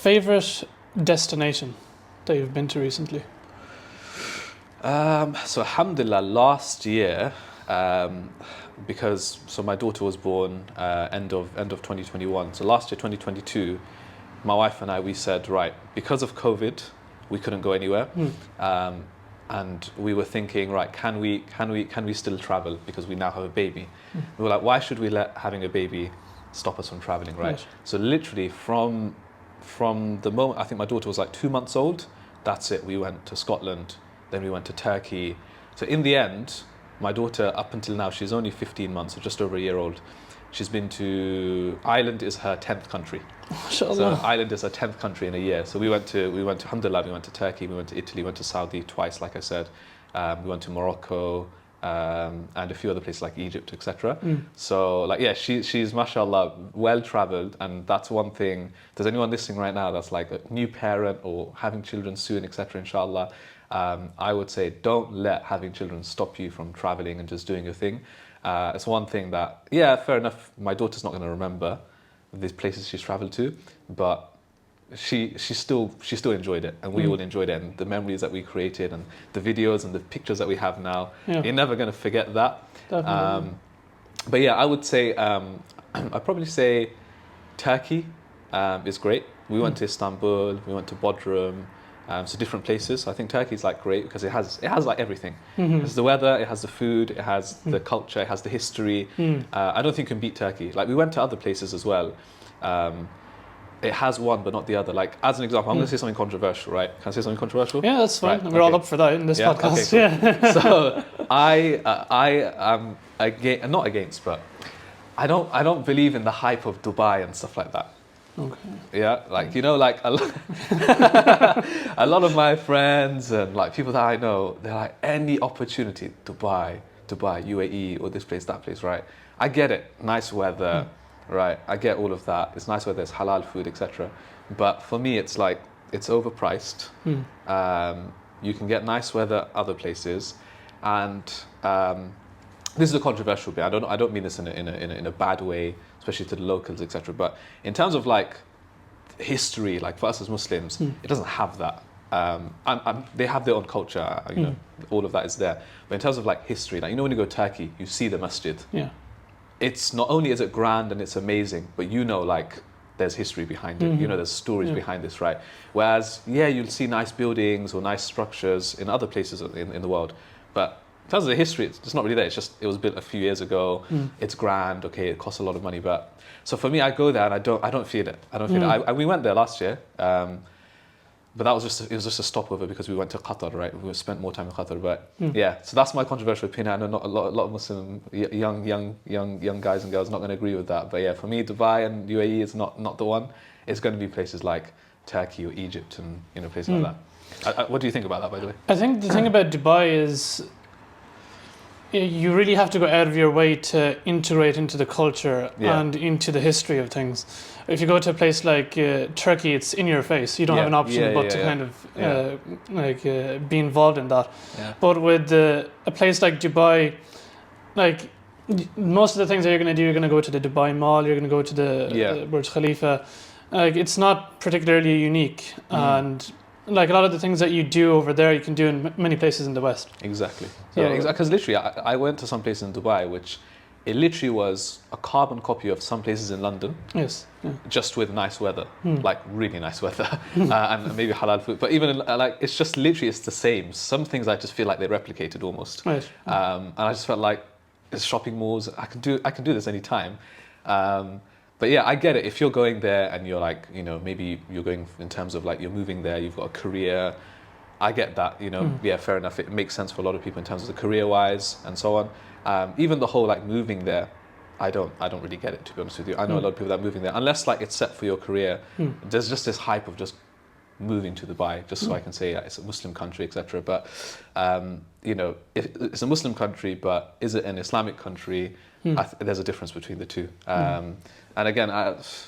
Favorite destination that you've been to recently? So alhamdulillah, last year, because my daughter was born end of 2021. So last year, 2022, my wife and I, we said, right, because of COVID, we couldn't go anywhere. And we were thinking, right, can we still travel because we now have a baby? We were like, why should we let having a baby stop us from traveling, right? Right. So literally from the moment I think my daughter was like 2 months old, that's it. We went to Scotland, then we went to Turkey. So in the end, my daughter, up until now, she's only 15 months, so just over a year old. She's been to Ireland is her 10th country. MashaAllah. So Ireland is her 10th country in a year. So we went to alhamdulillah, we went to Turkey, we went to Italy, we went to Saudi twice, like I said. We went to Morocco, and a few other places like Egypt, etc. So like, yeah, she's mashallah well traveled, and that's one thing. If there's anyone listening right now that's like a new parent or having children soon, etc. Inshallah, I would say don't let having children stop you from traveling and just doing your thing. It's one thing that, yeah, fair enough, my daughter's not going to remember these places she's traveled to, but she still enjoyed it, and we all enjoyed it, and the memories that we created and the videos and the pictures that we have now, you're never going to forget that. Definitely. But yeah, I would say I'd probably say Turkey is great. We went to Istanbul, we went to Bodrum, so different places. I think Turkey is like great because it has like everything. It has the weather, it has the food, it has the culture, it has the history. I don't think you can beat Turkey. Like we went to other places as well. It has one but not the other. Like as an example, I'm going to say something controversial, right? Can I say something controversial? Yeah, that's fine. Right, We're all up for that in this podcast. Okay, cool. Yeah. So I am not against, but I don't believe in the hype of Dubai and stuff like that. Okay. Yeah, like like a lot of my friends and like people that I know, they're like, any opportunity, Dubai, UAE, or this place, that place, right? I get it, nice weather, right? I get all of that. It's nice weather, it's halal food, etc. But for me, it's like it's overpriced. You can get nice weather other places, and this is a controversial bit. I don't mean this in a bad way, especially to the locals, etc. But in terms of like history, like for us as Muslims, it doesn't have that. And they have their own culture, all of that is there. But in terms of like history, like when you go to Turkey, you see the masjid. Yeah. It's not only is it grand and it's amazing, but like there's history behind it. There's stories behind this, right? Whereas, yeah, you'll see nice buildings or nice structures in other places in the world, but in terms of the history, it's not really there. It's just it was built a few years ago. It's grand. Okay, it costs a lot of money, but so for me, I go there and I don't feel it. I don't feel it. We went there last year, but it was just a stopover because we went to Qatar, right? We spent more time in Qatar, but yeah. So that's my controversial opinion. I know not a lot of Muslim young guys and girls are not going to agree with that, but yeah, for me, Dubai and UAE is not the one. It's going to be places like Turkey or Egypt and places like that. What do you think about that, by the way? I think the thing about Dubai is you really have to go out of your way to integrate into the culture and into the history of things. If you go to a place like Turkey, it's in your face. You don't have an option but to kind of be involved in that. Yeah. But with a place like Dubai, like most of the things that you're going to do, you're going to go to the Dubai Mall, you're going to go to the Burj Khalifa. Like it's not particularly unique, and like a lot of the things that you do over there, you can do in many places in the West. Exactly. So, yeah, exactly. Because literally, I went to some place in Dubai, which it literally was a carbon copy of some places in London. Yes. Yeah. Just with nice weather, like really nice weather, and maybe halal food. But even like it's just literally it's the same. Some things I just feel like they replicated almost. Right. And I just felt like it's shopping malls. I can do this anytime. But yeah, I get it. If you're going there and you're like, maybe you're going in terms of like you're moving there, you've got a career. I get that, yeah, fair enough. It makes sense for a lot of people in terms of the career-wise and so on. Even the whole like moving there, I don't really get it, to be honest with you. I know a lot of people that are moving there, unless like it's set for your career. There's just this hype of just moving to Dubai, just so I can say it's a Muslim country, etc. But if it's a Muslim country, but is it an Islamic country? There's a difference between the two. And again,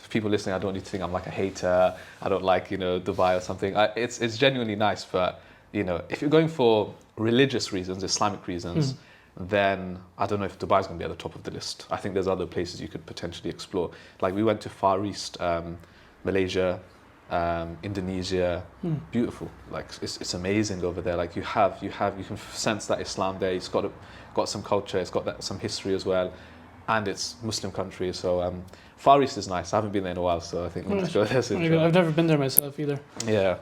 people listening, I don't need to think I'm like a hater. I don't like Dubai or something. It's genuinely nice, but if you're going for religious reasons, Islamic reasons, then I don't know if Dubai is going to be at the top of the list. I think there's other places you could potentially explore. Like we went to Far East, Malaysia, Indonesia, beautiful. Like it's amazing over there. Like you can sense that Islam there. It's got some culture. It's got some history as well, and it's Muslim country. So Far East is nice. I haven't been there in a while, so I think we'll just go there soon. I've never been there myself either. Yeah.